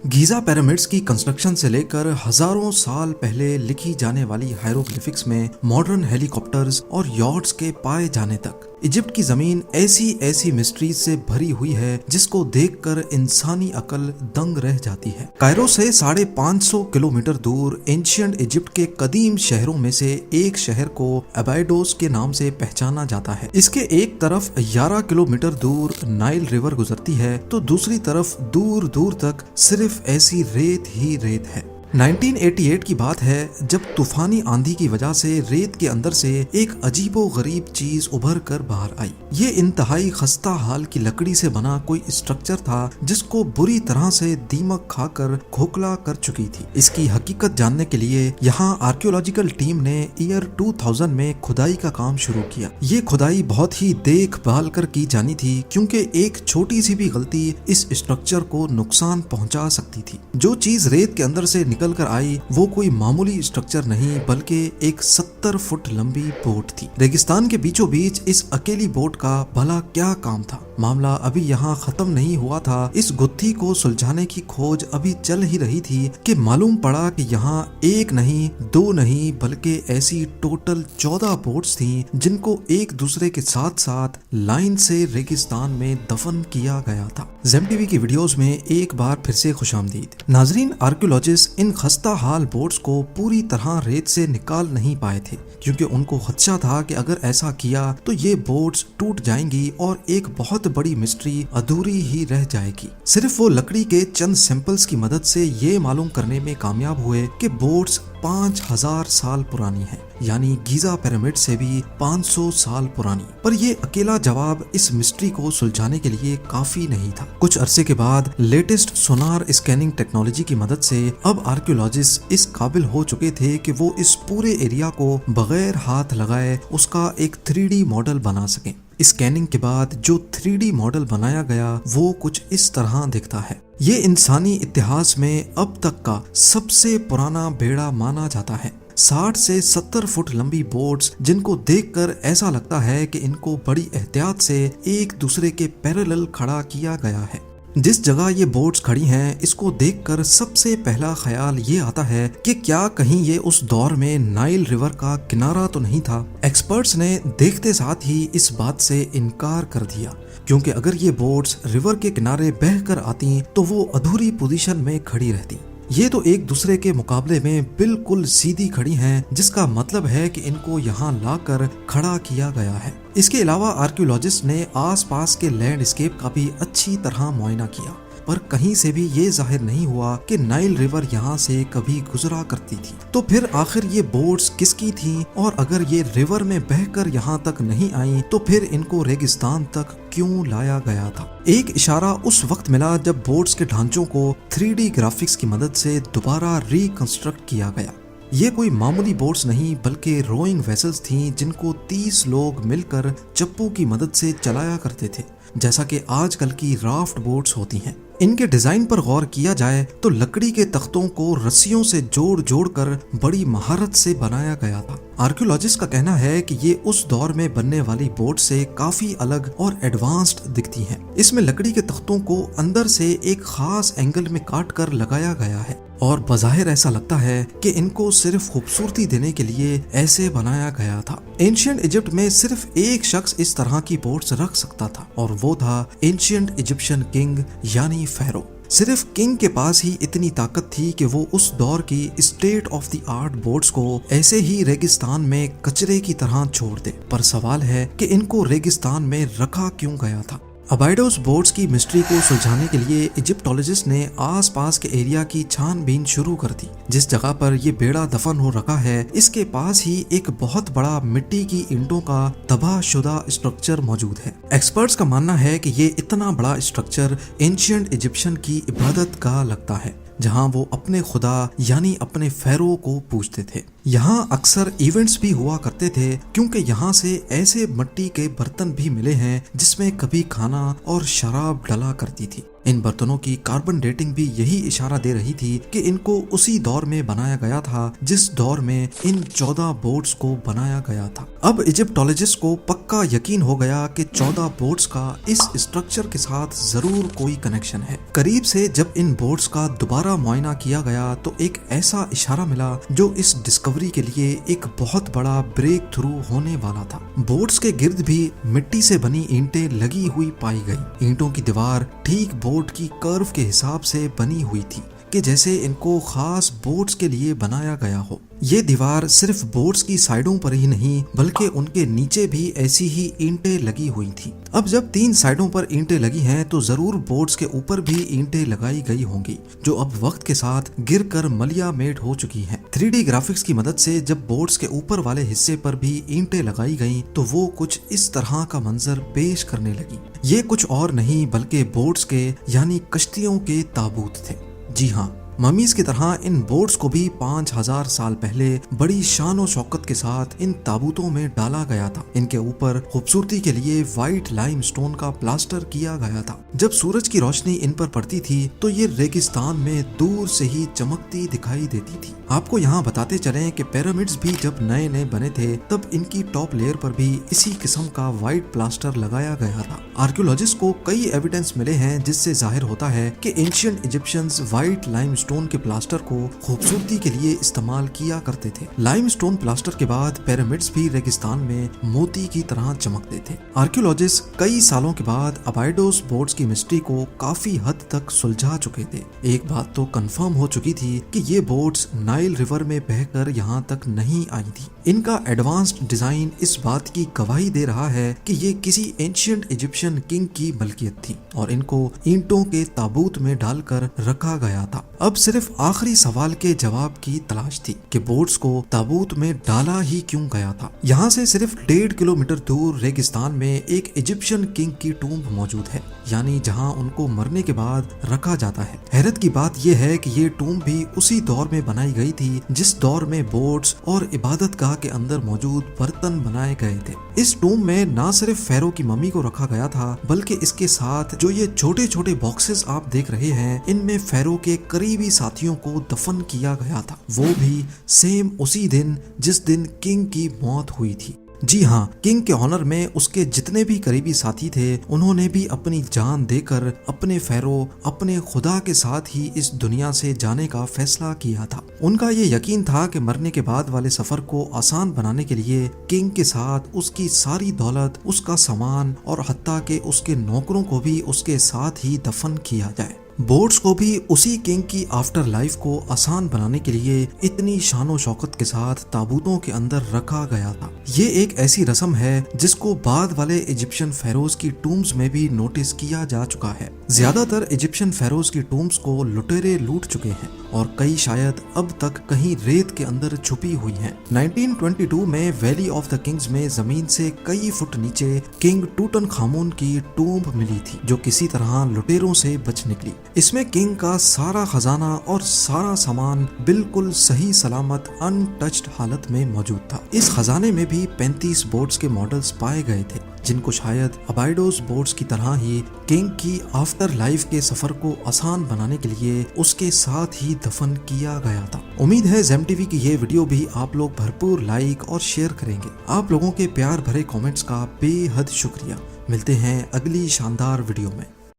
Giza pyramids की construction से लेकर हजारों साल पहले लिखी जाने वाली हायरोग्लिफिक्स में मॉडर्न हेलीकॉप्टर्स और यॉट्स के पाए जाने तक इजिप्ट की जमीन ऐसी ऐसी मिस्ट्रीज से भरी हुई है जिसको देखकर इंसानी अकल दंग रह जाती है। कायरो से 550 किलोमीटर दूर एंशिएंट इजिप्ट के कदीम शहरों में से एक शहर को अबाइडोस के नाम से पहचाना जाता है। इसके एक तरफ 11 किलोमीटर दूर नाइल रिवर गुजरती है तो दूसरी तरफ दूर दूर तक सिर्फ ऐसी रेत ही रेत है। 1988 की बात है जब तूफानी आंधी की वजह से रेत के अंदर से एक अजीबो गरीब चीज उभर कर बाहर आई। ये इंतहाई खस्ता हाल की लकड़ी से बना कोई स्ट्रक्चर था जिसको बुरी तरह से दीमक खाकर खोखला कर चुकी थी। इसकी हकीकत जानने के लिए यहाँ आर्कियोलॉजिकल टीम ने ईयर 2000 में खुदाई का काम शुरू किया। ये खुदाई बहुत ही देखभाल कर की जानी थी क्योंकि एक छोटी सी भी गलती इस स्ट्रक्चर को नुकसान पहुंचा सकती थी। जो चीज रेत के अंदर से निकल कर आई वो कोई मामूली स्ट्रक्चर नहीं बल्कि एक 70 फुट लंबी बोट थी। रेगिस्तान के बीचों बीच इस अकेली बोट का भला क्या काम था? मामला अभी यहाँ खत्म नहीं हुआ था। इस गुत्थी को सुलझाने की खोज अभी चल ही रही थी कि मालूम पड़ा कि यहाँ एक नहीं दो नहीं बल्कि ऐसी टोटल 14 बोट्स थी जिनको एक दूसरे के साथ साथ लाइन से रेगिस्तान में दफन किया गया था। ज़ेम टीवी की वीडियोस में एक बार फिर से खुशामदीद। नाजरीन, आर्कियोलॉजिस्ट इन खस्ता हाल बोट्स को पूरी तरह रेत से निकाल नहीं पाए थे क्योंकि उनको खदशा था कि अगर ऐसा किया तो ये बोट्स टूट जाएंगी और एक बहुत बड़ी मिस्ट्री अधूरी ही रह जाएगी। सिर्फ वो लकड़ी के चंद सैंपल्स की मदद से ये मालूम करने में कामयाब हुए कि बोट्स 5000 साल पुरानी है, यानी गीज़ा पिरामिड से भी 500 साल पुरानी। पर ये अकेला जवाब इस मिस्ट्री को सुलझाने के लिए काफी नहीं था। कुछ अरसे के बाद लेटेस्ट सोनार स्कैनिंग टेक्नोलॉजी की मदद से अब आर्कियोलॉजिस्ट इस काबिल हो चुके थे कि वो इस पूरे एरिया को बगैर हाथ लगाए उसका एक 3D मॉडल बना सकें। स्कैनिंग के बाद जो 3D मॉडल बनाया गया वो कुछ इस तरह दिखता है। ये इंसानी इतिहास में अब तक का सबसे पुराना बेड़ा माना जाता है। 60 से 70 फुट लंबी बोट्स जिनको देखकर ऐसा लगता है कि इनको बड़ी एहतियात से एक दूसरे के पैरेलल खड़ा किया गया है। जिस जगह ये बोट्स खड़ी हैं इसको देखकर सबसे पहला ख्याल ये आता है कि क्या कहीं ये उस दौर में नाइल रिवर का किनारा तो नहीं था। एक्सपर्ट्स ने देखते साथ ही इस बात से इनकार कर दिया क्योंकि अगर ये बोट्स रिवर के किनारे बहकर आती तो वो अधूरी पोजीशन में खड़ी रहती। ये तो एक दूसरे के मुकाबले में बिल्कुल सीधी खड़ी हैं, जिसका मतलब है कि इनको यहाँ लाकर खड़ा किया गया है। इसके अलावा आर्कियोलॉजिस्ट ने आसपास के लैंडस्केप का भी अच्छी तरह मुआयना किया पर कहीं से भी ये जाहिर नहीं हुआ कि नाइल रिवर यहाँ से कभी गुजरा करती थी। तो फिर आखिर ये बोट्स किसकी थी और अगर ये रिवर में बहकर यहाँ तक नहीं आई तो फिर इनको रेगिस्तान तक क्यों लाया गया था? एक इशारा उस वक्त मिला जब बोट्स के ढांचों को 3D ग्राफिक्स की मदद से दोबारा रिकंस्ट्रक्ट किया गया। ये कोई मामूली बोट्स नहीं बल्कि रोइंग वेसल्स थीं जिनको 30 लोग मिलकर चप्पू की मदद से चलाया करते थे, जैसा कि आजकल की राफ्ट बोट्स होती हैं। इनके डिजाइन पर गौर किया जाए तो लकड़ी के तख्तों को रस्सियों से जोड़ जोड़ कर बड़ी महारत से बनाया गया था। आर्कियोलॉजिस्ट का कहना है कि ये उस दौर में बनने वाली बोट से काफी अलग और एडवांस्ड दिखती हैं। इसमें लकड़ी के तख्तों को अंदर से एक खास एंगल में काट कर लगाया गया है और बज़ाहिर ऐसा लगता है कि इनको सिर्फ खूबसूरती देने के लिए ऐसे बनाया गया था। एंशिएंट इजिप्ट में सिर्फ एक शख्स इस तरह की बोट्स रख सकता था और वो था एंशिएंट इजिप्शियन किंग यानी फेरो। सिर्फ किंग के पास ही इतनी ताकत थी कि वो उस दौर की state of the art boats को ऐसे ही रेगिस्तान में कचरे की तरह छोड़ दे। पर सवाल है कि इनको रेगिस्तान में रखा क्यों गया था? अबाइडोस बोट्स की मिस्ट्री को सुलझाने के लिए इजिप्टोलॉजिस्ट ने आसपास के एरिया की छानबीन शुरू कर दी। जिस जगह पर ये बेड़ा दफन हो रखा है इसके पास ही एक बहुत बड़ा मिट्टी की ईंटों का तबाहशुदा स्ट्रक्चर मौजूद है। एक्सपर्ट्स का मानना है कि ये इतना बड़ा स्ट्रक्चर एंशिएंट इजिप्शियन की इबादत गाह लगता है जहां वो अपने खुदा यानी अपने फेरो को पूजते थे। यहाँ अक्सर इवेंट्स भी हुआ करते थे क्योंकि यहाँ से ऐसे मिट्टी के बर्तन भी मिले हैं जिसमें कभी खाना और शराब डला करती थी। इन बर्तनों की कार्बन डेटिंग भी यही इशारा दे रही थी कि इनको उसी दौर में बनाया गया था जिस दौर में इन 14 बोट्स को बनाया गया था। अब इजिप्टोलॉजिस्ट को पक्का यकीन हो गया कि 14 बोट्स का इस स्ट्रक्चर के साथ जरूर कोई कनेक्शन है। करीब से जब इन बोट्स का दोबारा मुआयना किया गया तो एक ऐसा इशारा मिला जो इस डिस्कवरी के लिए एक बहुत बड़ा ब्रेक थ्रू होने वाला था। बोट्स के गिर्द भी मिट्टी से बनी ईंटें लगी हुई पाई गई। ईंटों की दीवार ठीक बोट की कर्व के हिसाब से बनी हुई थी कि जैसे इनको खास बोट्स के लिए बनाया गया हो। ये दीवार सिर्फ बोट्स की साइडों पर ही नहीं बल्कि उनके नीचे भी ऐसी ही ईंटें लगी हुई थी। अब जब 3 साइडों पर ईंटें लगी हैं तो जरूर बोट्स के ऊपर भी ईंटें लगाई गई होंगी जो अब वक्त के साथ गिरकर मलिया मेट हो चुकी हैं। 3D ग्राफिक्स की मदद से जब बोट्स के ऊपर वाले हिस्से पर भी ईंटें लगाई गईं तो वो कुछ इस तरह का मंजर पेश करने लगी। ये कुछ और नहीं बल्कि बोट्स के यानी कश्तियों के ताबूत थे। जी हाँ, ममीज की तरह इन बोट्स को भी 5000 साल पहले बड़ी शान और शौकत के साथ इन ताबूतों में डाला गया था। इनके ऊपर खूबसूरती के लिए व्हाइट लाइम स्टोन का प्लास्टर किया गया था। जब सूरज की रोशनी इन पर पड़ती थी तो ये रेगिस्तान में दूर से ही चमकती दिखाई देती थी। आपको यहाँ बताते चलें कि पिरामिड्स भी जब नए नए बने थे तब इनकी टॉप लेयर पर भी इसी किस्म का व्हाइट प्लास्टर लगाया गया था। आर्कियोलॉजिस्ट को कई एविडेंस मिले हैं जिससे जाहिर होता है कि ancient Egyptians white lime stone के प्लास्टर को खूबसूरती के लिए इस्तेमाल किया करते थे। लाइम स्टोन प्लास्टर के बाद पिरामिड्स भी रेगिस्तान में मोती की तरह चमकते थे। आर्कियोलॉजिस्ट कई सालों के बाद अबाइडोस बोट्स की मिस्ट्री को काफी हद तक सुलझा चुके थे। एक बात तो कंफर्म हो चुकी थी कि ये बोट्स नाइल रिवर में बहकर यहाँ तक नहीं आई थी। इनका एडवांस्ड डिजाइन इस बात की गवाही दे रहा है कि ये किसी एंशिएंट इजिप्शियन किंग की मलकियत थी और इनको ईंटों के ताबूत में डालकर रखा गया था। अब सिर्फ आखिरी सवाल के जवाब की तलाश थी कि बोट्स को ताबूत में डाला ही क्यों गया था। यहाँ से सिर्फ 1.5 किलोमीटर दूर रेगिस्तान में एक इजिप्शियन किंग की टूम्ब मौजूद है, यानी जहाँ उनको मरने के बाद रखा जाता है। हैरत की बात यह है कि ये टूम्ब भी उसी दौर में बनाई गई थी जिस दौर में बोट्स और इबादतगाह के अंदर मौजूद बर्तन बनाए गए थे। इस टूम्ब में न सिर्फ फेरो की मम्मी को रखा गया था बल्कि इसके साथ जो ये छोटे छोटे बॉक्सेस आप देख रहे हैं इनमें फेरो के करीबी साथियों को दफन किया गया था, वो भी सेम उसी दिन जिस दिन किंग की मौत हुई थी। जी हाँ, किंग के ऑनर में उसके जितने भी करीबी साथी थे उन्होंने भी अपनी जान देकर अपने फेरो अपने खुदा के साथ ही इस दुनिया से जाने का फैसला किया था। उनका ये यकीन था कि मरने के बाद वाले सफर को आसान बनाने के लिए किंग के साथ उसकी सारी दौलत, उसका सामान और हत्ता के उसके नौकरों को भी उसके साथ ही दफन किया जाए। बोट्स को भी उसी किंग की आफ्टर लाइफ को आसान बनाने के लिए इतनी शानो शौकत के साथ ताबूतों के अंदर रखा गया था। ये एक ऐसी रस्म है जिसको बाद वाले इजिप्शियन फेरोज की टूम्स में भी नोटिस किया जा चुका है। ज्यादातर इजिप्शियन फेरोज की टूम्स को लुटेरे लूट चुके हैं और कई शायद अब तक कहीं रेत के अंदर छुपी हुई हैं। 1922 में वैली ऑफ द किंग्स में जमीन से कई फुट नीचे किंग टूटनखामुन की टूम्ब मिली थी जो किसी तरह लुटेरों से बच निकली। इसमें किंग का सारा खजाना और सारा सामान बिल्कुल सही सलामत अनटच्ड हालत में मौजूद था। इस खजाने में भी 35 बोट्स के मॉडल्स पाए गए थे जिनको शायद अबाइडोस बोट्स की तरह ही किंग की आफ्टर लाइफ के सफर को आसान बनाने के लिए उसके साथ ही दफन किया गया था। उम्मीद है ज़ेम टीवी की ये वीडियो भी आप लोग भरपूर लाइक और शेयर करेंगे। आप लोगों के प्यार भरे कमेंट्स का बेहद शुक्रिया। मिलते हैं अगली शानदार वीडियो में।